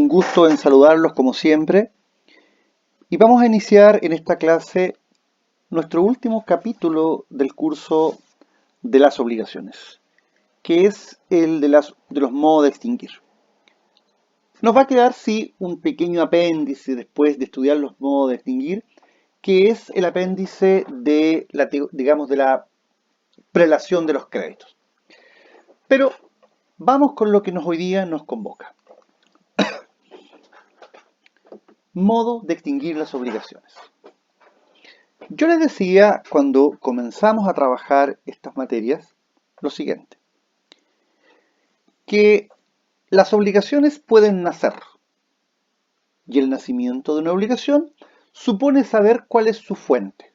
Un gusto en saludarlos como siempre. Y vamos a iniciar en esta clase nuestro último capítulo del curso de las obligaciones, que es el de los modos de extinguir. Nos va a quedar, sí, un pequeño apéndice después de estudiar los modos de extinguir, que es el apéndice de digamos, de la prelación de los créditos. Pero vamos con lo que hoy día nos convoca. Modo de extinguir las obligaciones. Yo les decía cuando comenzamos a trabajar estas materias lo siguiente, que las obligaciones pueden nacer y el nacimiento de una obligación supone saber cuál es su fuente.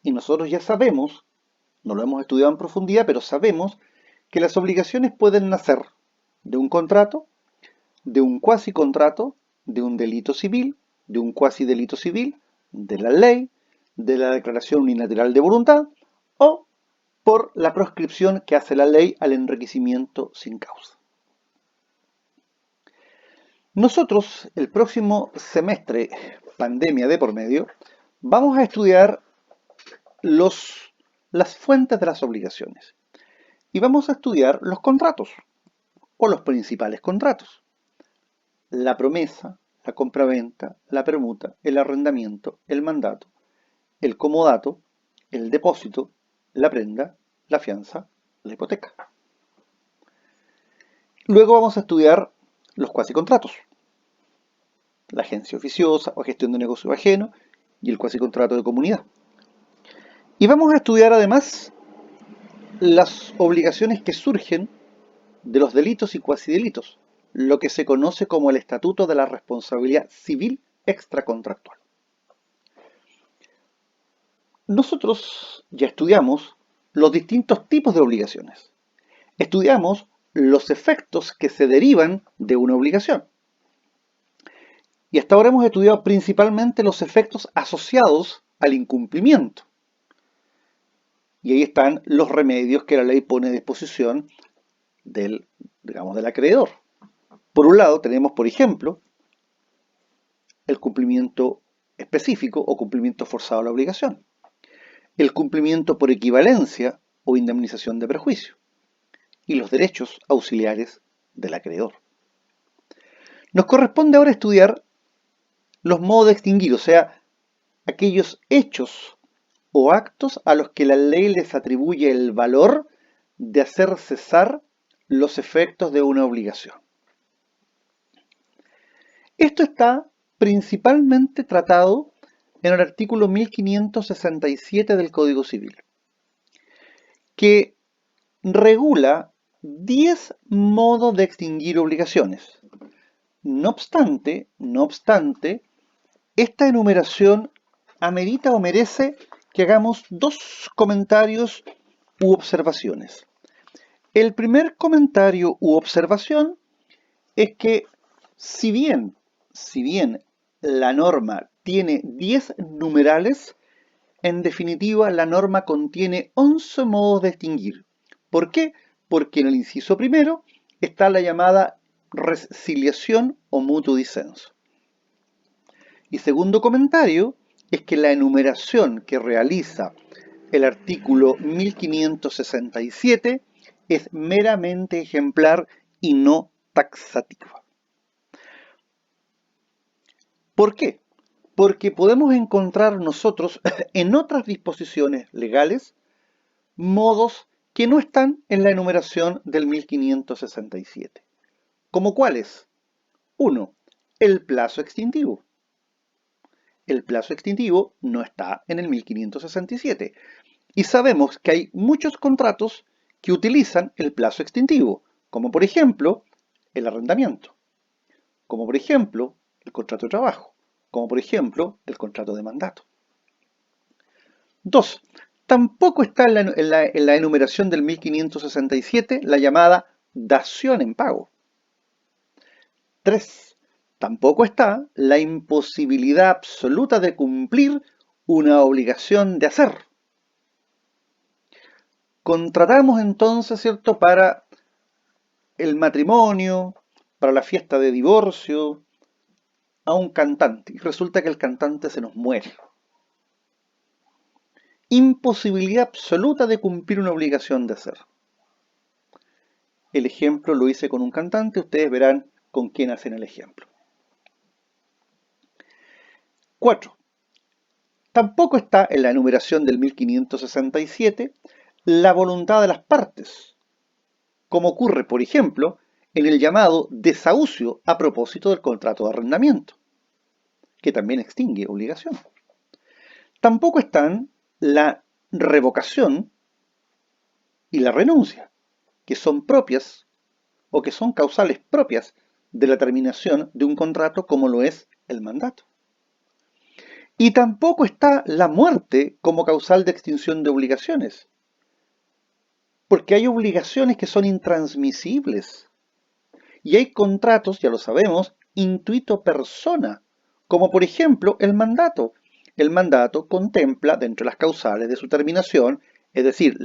Y nosotros ya sabemos, no lo hemos estudiado en profundidad, pero sabemos que las obligaciones pueden nacer de un contrato, de un cuasi contrato, de un delito civil, de un cuasi delito civil, de la ley, de la declaración unilateral de voluntad o por la proscripción que hace la ley al enriquecimiento sin causa. Nosotros, el próximo semestre, pandemia de por medio, vamos a estudiar las fuentes de las obligaciones y vamos a estudiar los contratos o los principales contratos. La promesa, la compraventa, la permuta, el arrendamiento, el mandato, el comodato, el depósito, la prenda, la fianza, la hipoteca. Luego vamos a estudiar los cuasicontratos, la agencia oficiosa o gestión de negocio ajeno y el cuasicontrato de comunidad. Y vamos a estudiar además las obligaciones que surgen de los delitos y cuasidelitos, lo que se conoce como el Estatuto de la Responsabilidad Civil Extracontractual. Nosotros ya estudiamos los distintos tipos de obligaciones. Estudiamos los efectos que se derivan de una obligación. Y hasta ahora hemos estudiado principalmente los efectos asociados al incumplimiento. Y ahí están los remedios que la ley pone a disposición del acreedor. Por un lado tenemos, por ejemplo, el cumplimiento específico o cumplimiento forzado de la obligación, el cumplimiento por equivalencia o indemnización de perjuicio y los derechos auxiliares del acreedor. Nos corresponde ahora estudiar los modos de extinguir, o sea, aquellos hechos o actos a los que la ley les atribuye el valor de hacer cesar los efectos de una obligación. Esto está principalmente tratado en el artículo 1567 del Código Civil, que regula 10 modos de extinguir obligaciones. No obstante, esta enumeración amerita o merece que hagamos dos comentarios u observaciones. El primer comentario u observación es que si bien la norma tiene 10 numerales, en definitiva la norma contiene 11 modos de extinguir. ¿Por qué? Porque en el inciso primero está la llamada resciliación o mutuo disenso. Y segundo comentario es que la enumeración que realiza el artículo 1567 es meramente ejemplar y no taxativa. ¿Por qué? Porque podemos encontrar nosotros en otras disposiciones legales modos que no están en la enumeración del 1567. ¿Como cuáles? 1. El plazo extintivo. El plazo extintivo no está en el 1567. Y sabemos que hay muchos contratos que utilizan el plazo extintivo, como por ejemplo el arrendamiento, como por ejemplo el contrato de trabajo, como por ejemplo el contrato de mandato. 2. Tampoco está en la enumeración del 1567 la llamada dación en pago. 3. Tampoco está la imposibilidad absoluta de cumplir una obligación de hacer. Contratamos entonces, ¿cierto?, para el matrimonio, para la fiesta de divorcio a un cantante y resulta que el cantante se nos muere. Imposibilidad absoluta de cumplir una obligación de hacer. El ejemplo lo hice con un cantante, ustedes verán con quién hacen el ejemplo. 4. Tampoco está en la enumeración del 1567 la voluntad de las partes, como ocurre, por ejemplo, en el llamado desahucio a propósito del contrato de arrendamiento, que también extingue obligación. Tampoco están la revocación y la renuncia, que son propias o que son causales propias de la terminación de un contrato como lo es el mandato. Y tampoco está la muerte como causal de extinción de obligaciones, porque hay obligaciones que son intransmisibles y hay contratos, ya lo sabemos, intuito persona, como por ejemplo el mandato. El mandato contempla dentro de las causales de su terminación, es decir,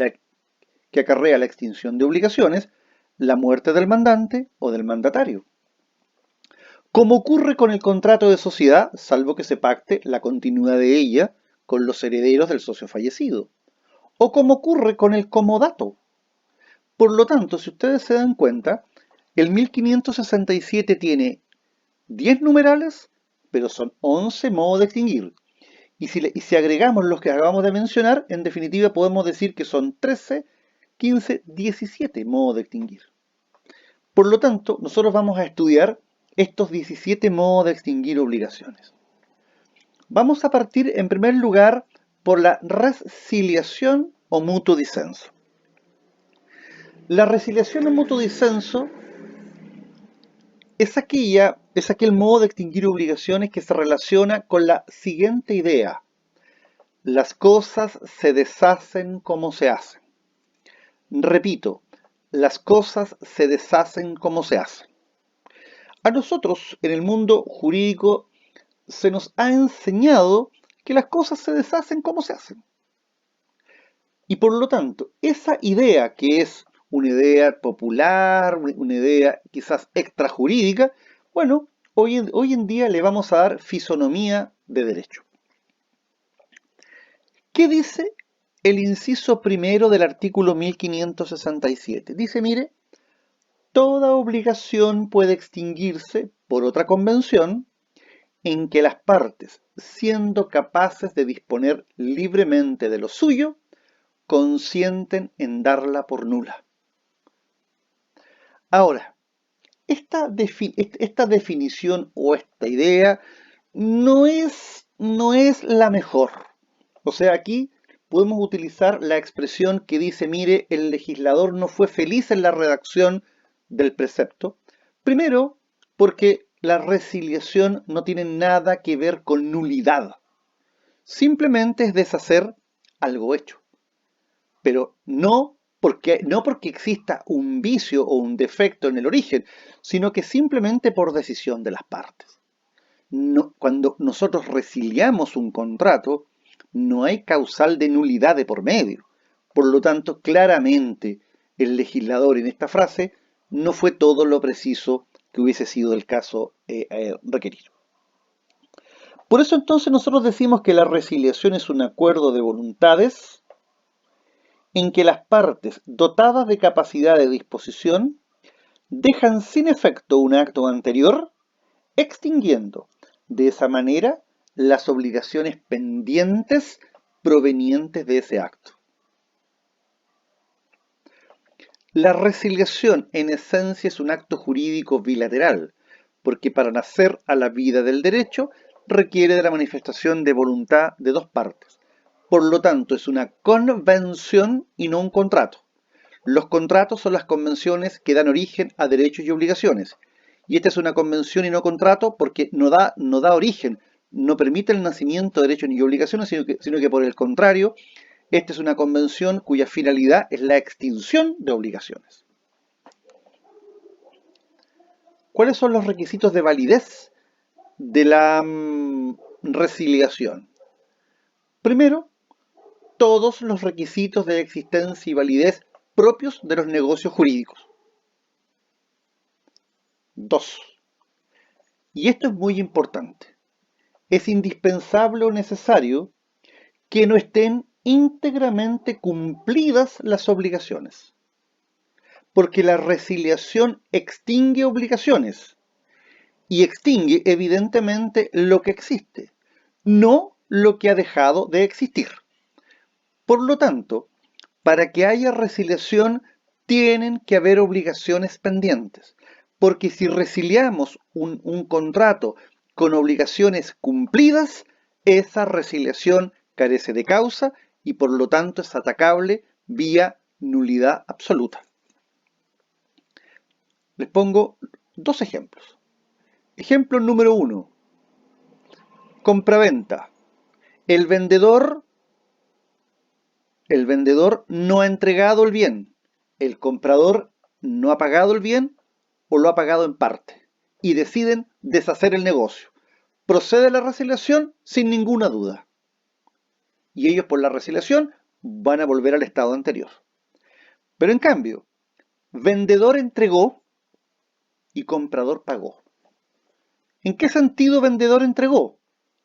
que acarrea la extinción de obligaciones, la muerte del mandante o del mandatario. Como ocurre con el contrato de sociedad, salvo que se pacte la continuidad de ella con los herederos del socio fallecido. O como ocurre con el comodato. Por lo tanto, si ustedes se dan cuenta, el 1567 tiene 10 numerales, pero son 11 modos de extinguir. Y si agregamos los que acabamos de mencionar, en definitiva podemos decir que son 13, 15, 17 modos de extinguir. Por lo tanto, nosotros vamos a estudiar estos 17 modos de extinguir obligaciones. Vamos a partir en primer lugar por la resiliación o mutuo disenso. La resiliación o mutuo disenso es aquel modo de extinguir obligaciones que se relaciona con la siguiente idea. Las cosas se deshacen como se hacen. Repito, las cosas se deshacen como se hacen. A nosotros, en el mundo jurídico, se nos ha enseñado que las cosas se deshacen como se hacen. Y por lo tanto, esa idea que es una idea popular, una idea quizás extrajurídica, bueno, hoy en día le vamos a dar fisonomía de derecho. ¿Qué dice el inciso primero del artículo 1567? Dice, mire, toda obligación puede extinguirse por otra convención en que las partes, siendo capaces de disponer libremente de lo suyo, consienten en darla por nula. Ahora, esta definición o esta idea no es la mejor. O sea, aquí podemos utilizar la expresión que dice, mire, el legislador no fue feliz en la redacción del precepto. Primero, porque la resiliación no tiene nada que ver con nulidad. Simplemente es deshacer algo hecho. Pero no porque exista un vicio o un defecto en el origen, sino que simplemente por decisión de las partes. Cuando nosotros resiliamos un contrato, no hay causal de nulidad de por medio. Por lo tanto, claramente el legislador en esta frase no fue todo lo preciso que hubiese sido el caso requerido. Por eso entonces nosotros decimos que la resiliación es un acuerdo de voluntades en que las partes dotadas de capacidad de disposición dejan sin efecto un acto anterior, extinguiendo de esa manera las obligaciones pendientes provenientes de ese acto. La resiliación en esencia es un acto jurídico bilateral, porque para nacer a la vida del derecho requiere de la manifestación de voluntad de dos partes. Por lo tanto, es una convención y no un contrato. Los contratos son las convenciones que dan origen a derechos y obligaciones. Y esta es una convención y no contrato porque no da origen, no permite el nacimiento de derechos ni obligaciones, sino que por el contrario, esta es una convención cuya finalidad es la extinción de obligaciones. ¿Cuáles son los requisitos de validez de la resiliación? Primero, todos los requisitos de existencia y validez propios de los negocios jurídicos. 2. Y esto es muy importante. Es indispensable o necesario que no estén íntegramente cumplidas las obligaciones, porque la resiliación extingue obligaciones y extingue evidentemente lo que existe, no lo que ha dejado de existir. Por lo tanto, para que haya resiliación tienen que haber obligaciones pendientes, porque si resiliamos un contrato con obligaciones cumplidas, esa resiliación carece de causa y por lo tanto es atacable vía nulidad absoluta. Les pongo dos ejemplos. Ejemplo número 1. Compraventa. El vendedor no ha entregado el bien. El comprador no ha pagado el bien o lo ha pagado en parte. Y deciden deshacer el negocio. Procede la resiliación sin ninguna duda. Y ellos por la resiliación van a volver al estado anterior. Pero en cambio, vendedor entregó y comprador pagó. ¿En qué sentido vendedor entregó?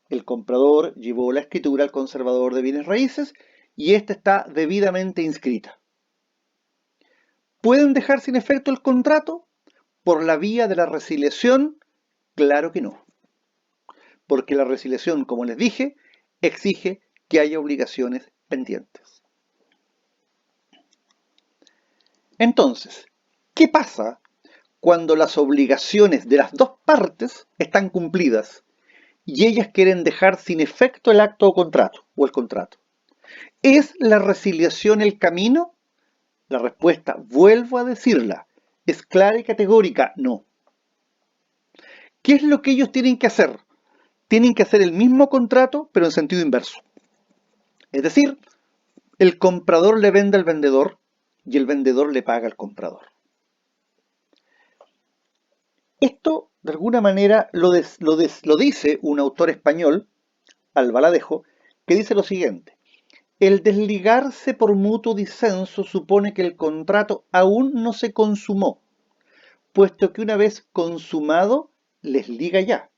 El comprador llevó la escritura al conservador de bienes raíces y ésta está debidamente inscrita. ¿Pueden dejar sin efecto el contrato por la vía de la resiliación? Claro que no. Porque la resiliación, como les dije, exige que haya obligaciones pendientes. Entonces, ¿qué pasa cuando las obligaciones de las dos partes están cumplidas y ellas quieren dejar sin efecto el acto o contrato o el contrato? ¿Es la resiliación el camino? La respuesta, vuelvo a decirla, es clara y categórica, no. ¿Qué es lo que ellos tienen que hacer? Tienen que hacer el mismo contrato, pero en sentido inverso. Es decir, el comprador le vende al vendedor y el vendedor le paga al comprador. Esto, de alguna manera, lo dice un autor español, Albaladejo, que dice lo siguiente. El desligarse por mutuo disenso supone que el contrato aún no se consumó, puesto que una vez consumado, les liga ya.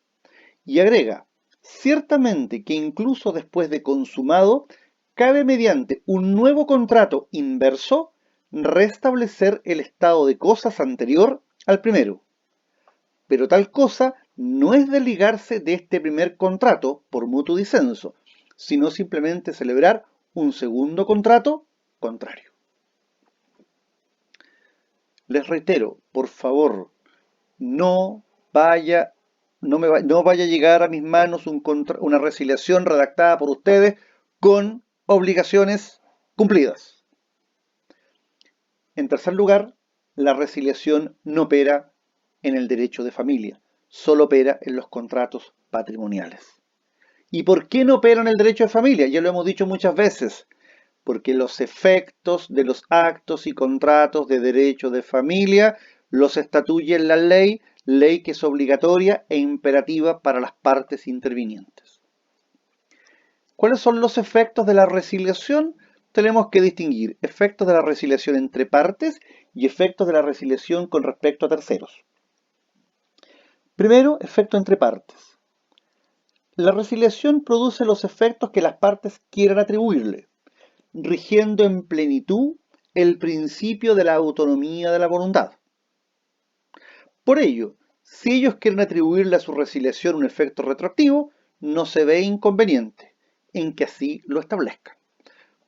Y agrega, ciertamente que incluso después de consumado, cabe mediante un nuevo contrato inverso restablecer el estado de cosas anterior al primero. Pero tal cosa no es desligarse de este primer contrato por mutuo disenso, sino simplemente celebrar un segundo contrato contrario. Les reitero, por favor, no vaya a llegar a mis manos una resiliación redactada por ustedes con obligaciones cumplidas. En tercer lugar, la resiliación no opera en el derecho de familia, solo opera en los contratos patrimoniales. ¿Y por qué no opera en el derecho de familia? Ya lo hemos dicho muchas veces. Porque los efectos de los actos y contratos de derecho de familia los estatuye en la ley que es obligatoria e imperativa para las partes intervinientes. ¿Cuáles son los efectos de la resiliación? Tenemos que distinguir efectos de la resiliación entre partes y efectos de la resiliación con respecto a terceros. Primero, efecto entre partes. La resiliación produce los efectos que las partes quieran atribuirle, rigiendo en plenitud el principio de la autonomía de la voluntad. Por ello, si ellos quieren atribuirle a su resiliación un efecto retroactivo, no se ve inconveniente en que así lo establezcan.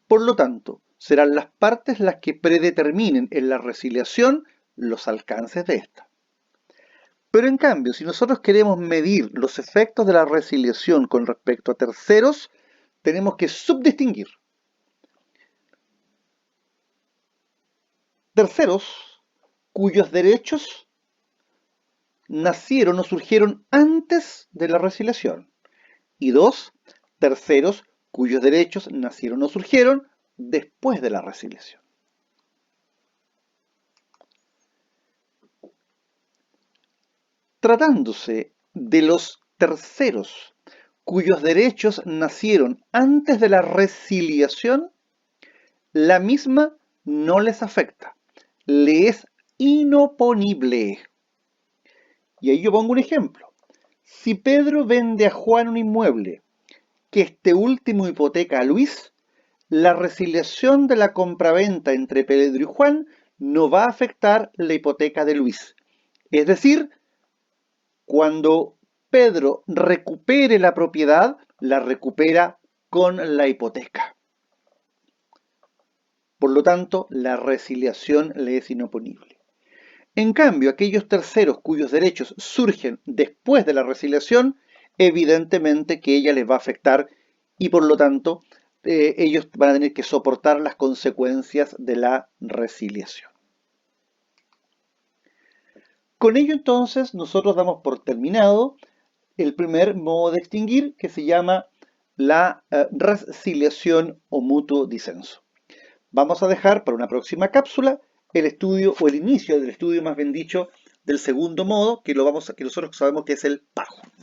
Por lo tanto, serán las partes las que predeterminen en la resiliación los alcances de esta. Pero en cambio, si nosotros queremos medir los efectos de la resiliación con respecto a terceros, tenemos que subdistinguir terceros cuyos derechos nacieron o surgieron antes de la resiliación. Y dos, terceros cuyos derechos nacieron o surgieron después de la resiliación. Tratándose de los terceros cuyos derechos nacieron antes de la resiliación, la misma no les afecta, le es inoponible. Y ahí yo pongo un ejemplo. Si Pedro vende a Juan un inmueble que este último hipoteca a Luis, la resiliación de la compraventa entre Pedro y Juan no va a afectar la hipoteca de Luis. Es decir, cuando Pedro recupere la propiedad, la recupera con la hipoteca. Por lo tanto, la resiliación le es inoponible. En cambio, aquellos terceros cuyos derechos surgen después de la resiliación, evidentemente que ella les va a afectar y por lo tanto ellos van a tener que soportar las consecuencias de la resiliación. Con ello entonces nosotros damos por terminado el primer modo de extinguir, que se llama la resiliación o mutuo disenso. Vamos a dejar para una próxima cápsula el estudio o el inicio del estudio, más bien dicho, del segundo modo, que nosotros sabemos que es el pago.